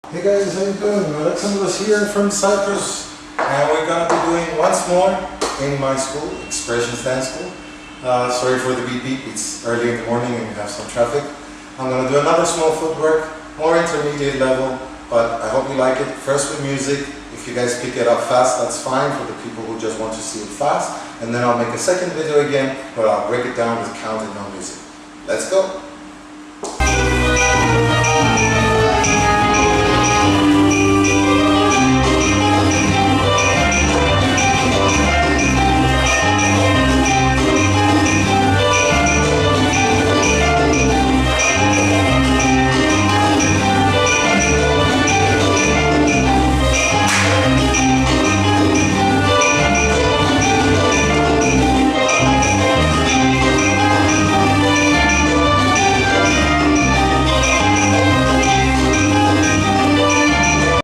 Hey guys, how you doing? Alexandros here from Cyprus, and we're gonna be doing once more in my school, Expressions Dance School. Sorry for the beep beep, it's early in the morning and we have some traffic. I'm gonna do another small footwork, more intermediate level, but I hope you like it. First with music. If you guys pick it up fast, that's fine for the people who just want to see it fast. And then I'll make a second video again where I'll break it down with count and no music. Let's go!